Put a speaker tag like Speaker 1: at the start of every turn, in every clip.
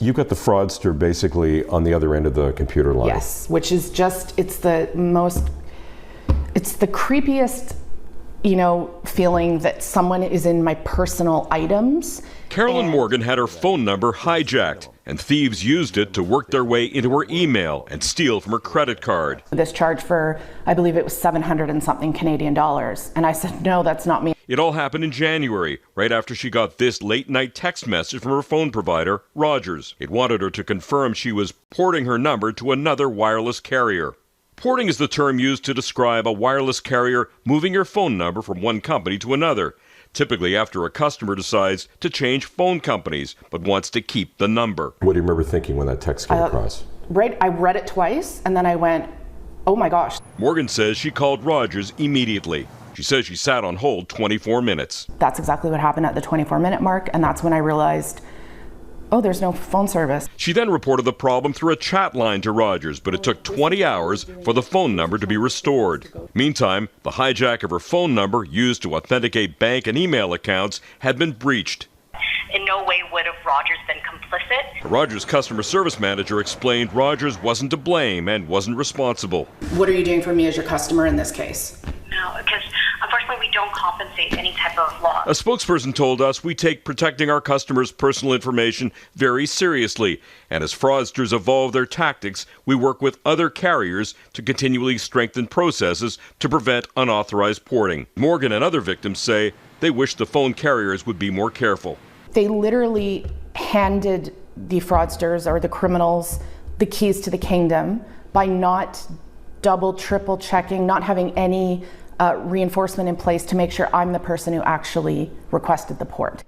Speaker 1: You've got the fraudster basically on the other end of the computer line.
Speaker 2: Yes, which is just, it's the creepiest, feeling that someone is in my personal items.
Speaker 3: Carolyn Morgan had her phone number hijacked, and thieves used it to work their way into her email and steal from her credit card.
Speaker 2: This charge for, I believe it was 700 and something Canadian dollars. And I said, no, that's not me.
Speaker 3: It all happened in January, right after she got this late-night text message from her phone provider, Rogers. It wanted her to confirm she was porting her number to another wireless carrier. Porting is the term used to describe a wireless carrier moving your phone number from one company to another, typically after a customer decides to change phone companies but wants to keep the number.
Speaker 1: What do you remember thinking when that text came across?
Speaker 2: Right, I read it twice and then I went, oh my gosh.
Speaker 3: Morgan says she called Rogers immediately. She says she sat on hold 24 minutes.
Speaker 2: That's exactly what happened at the 24-minute mark, and that's when I realized, oh, there's no phone service.
Speaker 3: She then reported the problem through a chat line to Rogers, but it took 20 hours for the phone number to be restored. Meantime, the hijack of her phone number used to authenticate bank and email accounts had been breached.
Speaker 4: In no way would have Rogers been complicit.
Speaker 3: A Rogers customer service manager explained Rogers wasn't to blame and wasn't responsible.
Speaker 2: What are you doing for me as your customer in this case?
Speaker 4: No, because unfortunately we don't compensate any type of law.
Speaker 3: A spokesperson told us we take protecting our customers' personal information very seriously, and as fraudsters evolve their tactics, we work with other carriers to continually strengthen processes to prevent unauthorized porting. Morgan and other victims say they wish the phone carriers would be more careful.
Speaker 2: They literally handed the fraudsters or the criminals the keys to the kingdom by not double, triple checking, not having any reinforcement in place to make sure I'm the person who actually requested the port.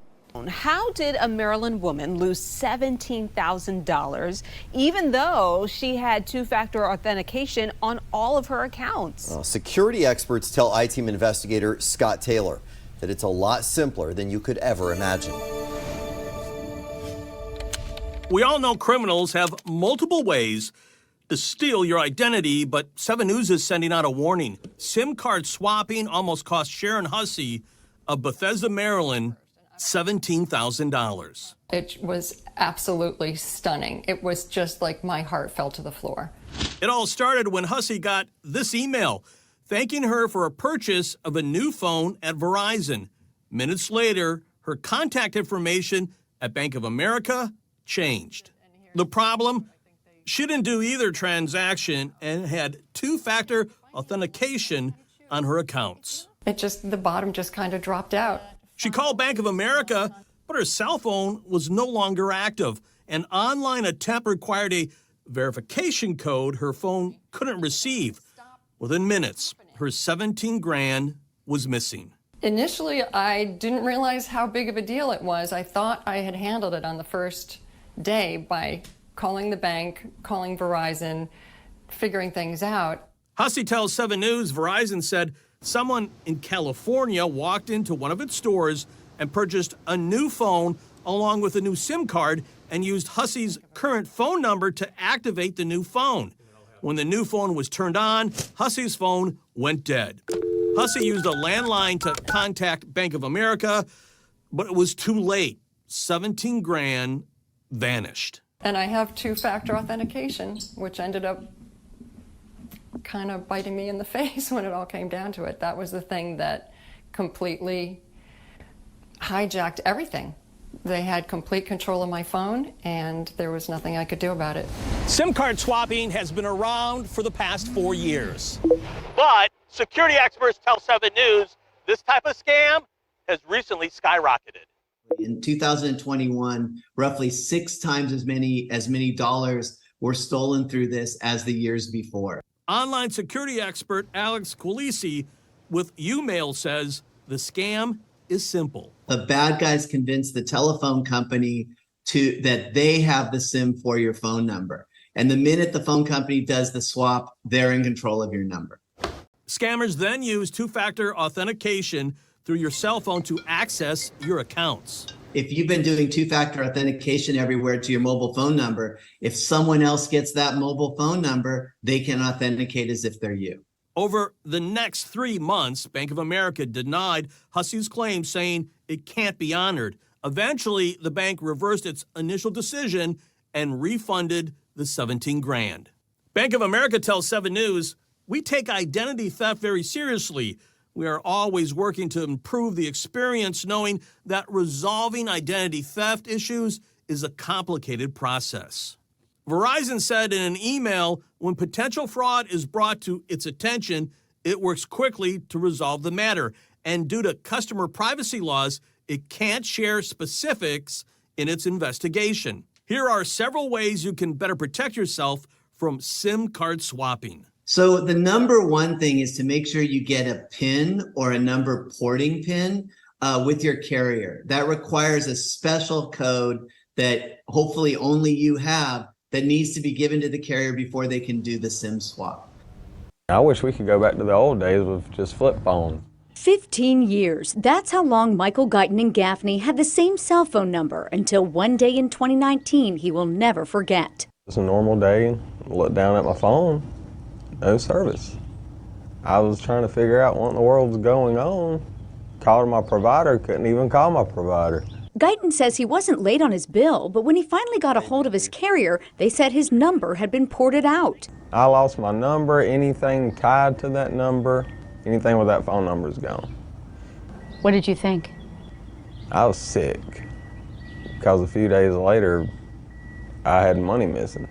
Speaker 5: How did a Maryland woman lose $17,000 even though she had two-factor authentication on all of her accounts?
Speaker 6: Well, security experts tell I-Team investigator Scott Taylor that it's a lot simpler than you could ever imagine.
Speaker 7: We all know criminals have multiple ways to steal your identity, but 7 News is sending out a warning. SIM card swapping almost cost Sharon Hussey of Bethesda, Maryland, $17,000.
Speaker 8: It was absolutely stunning. It was just like my heart fell to the floor.
Speaker 7: It all started when Hussey got this email thanking her for a purchase of a new phone at Verizon. Minutes later, her contact information at Bank of America changed. The problem? She didn't do either transaction and had two-factor authentication on her accounts.
Speaker 8: The bottom just kind of dropped out.
Speaker 7: She called Bank of America, but her cell phone was no longer active. An online attempt required a verification code her phone couldn't receive. Within minutes, her $17,000 was missing.
Speaker 8: Initially, I didn't realize how big of a deal it was. I thought I had handled it on the first day by calling the bank, calling Verizon, figuring things out.
Speaker 7: Hussey tells 7 News Verizon said someone in California walked into one of its stores and purchased a new phone along with a new SIM card and used Hussey's current phone number to activate the new phone. When the new phone was turned on, Hussey's phone went dead. Hussey used a landline to contact Bank of America, but it was too late. $17,000 vanished.
Speaker 8: And I have two-factor authentication, which ended up kind of biting me in the face when it all came down to it. That was the thing that completely hijacked everything. They had complete control of my phone, and there was nothing I could do about it.
Speaker 7: SIM card swapping has been around for the past 4 years. But security experts tell 7 News this type of scam has recently skyrocketed.
Speaker 9: In 2021, roughly 6 times as many dollars were stolen through this as the years before.
Speaker 7: Online security expert Alex Quilisi with Umail says the scam is simple.
Speaker 9: The bad guys convince the telephone company that they have the SIM for your phone number. And the minute the phone company does the swap, they're in control of your number.
Speaker 7: Scammers then use two-factor authentication through your cell phone to access your accounts.
Speaker 9: If you've been doing two-factor authentication everywhere to your mobile phone number, if someone else gets that mobile phone number, they can authenticate as if they're you.
Speaker 7: Over the next 3 months, Bank of America denied Hussey's claim, saying it can't be honored. Eventually, the bank reversed its initial decision and refunded the 17 grand. Bank of America tells 7 News, "We take identity theft very seriously. We are always working to improve the experience, knowing that resolving identity theft issues is a complicated process." Verizon said in an email, when potential fraud is brought to its attention, it works quickly to resolve the matter. And due to customer privacy laws, it can't share specifics in its investigation. Here are several ways you can better protect yourself from SIM card swapping.
Speaker 9: So the number one thing is to make sure you get a PIN or a number porting PIN with your carrier. That requires a special code that hopefully only you have that needs to be given to the carrier before they can do the SIM swap.
Speaker 10: I wish we could go back to the old days with just flip phones.
Speaker 11: 15 years. That's how long Michael Guyton and Gaffney had the same cell phone number until one day in 2019 he will never forget.
Speaker 10: It's a normal day. Look down at my phone. No service. I was trying to figure out what in the world was going on. Called my provider, couldn't even call my provider.
Speaker 11: Guyton says he wasn't late on his bill, but when he finally got a hold of his carrier, they said his number had been ported out.
Speaker 10: I lost my number, anything tied to that number, anything with that phone number is gone.
Speaker 11: What did you think?
Speaker 10: I was sick because a few days later, I had money missing.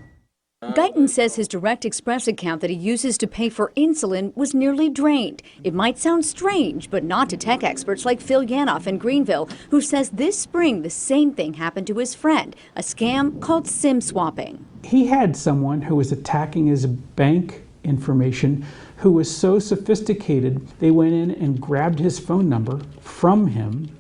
Speaker 11: Guyton says his Direct Express account that he uses to pay for insulin was nearly drained. It might sound strange, but not to tech experts like Phil Yanoff in Greenville, who says this spring the same thing happened to his friend, a scam called SIM swapping.
Speaker 12: He had someone who was attacking his bank information who was so sophisticated they went in and grabbed his phone number from him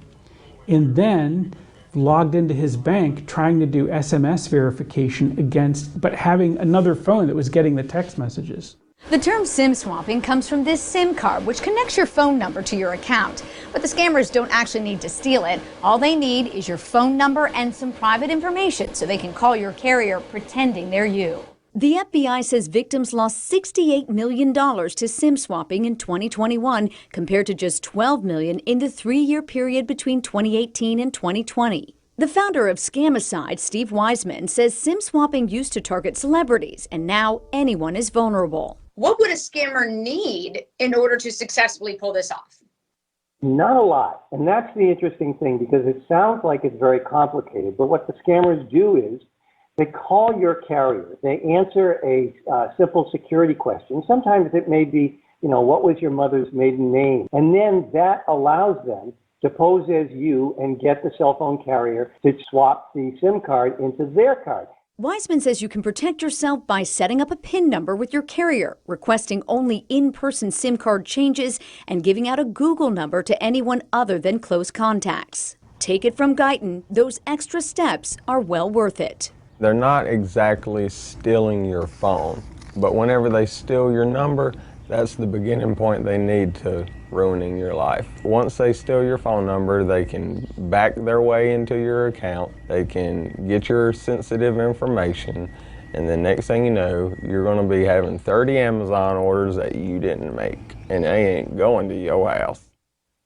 Speaker 12: and then logged into his bank trying to do SMS verification but having another phone that was getting the text messages.
Speaker 11: The term SIM swapping comes from this SIM card, which connects your phone number to your account. But the scammers don't actually need to steal it. All they need is your phone number and some private information so they can call your carrier pretending they're you. The FBI says victims lost $68 million to SIM swapping in 2021 compared to just $12 million in the 3-year period between 2018 and 2020. The founder of Scamicide, Steve Wiseman, says SIM swapping used to target celebrities and now anyone is vulnerable.
Speaker 13: What would a scammer need in order to successfully pull this off?
Speaker 14: Not a lot. And that's the interesting thing because it sounds like it's very complicated. But what the scammers do is they call your carrier. They answer a simple security question. Sometimes it may be, what was your mother's maiden name? And then that allows them to pose as you and get the cell phone carrier to swap the SIM card into their card.
Speaker 11: Wiseman says you can protect yourself by setting up a PIN number with your carrier, requesting only in-person SIM card changes, and giving out a Google number to anyone other than close contacts. Take it from Guyton, those extra steps are well worth it.
Speaker 10: They're not exactly stealing your phone, but whenever they steal your number, that's the beginning point they need to ruining your life. Once they steal your phone number, they can back their way into your account, they can get your sensitive information, and the next thing you know, you're going to be having 30 Amazon orders that you didn't make, and they ain't going to your house.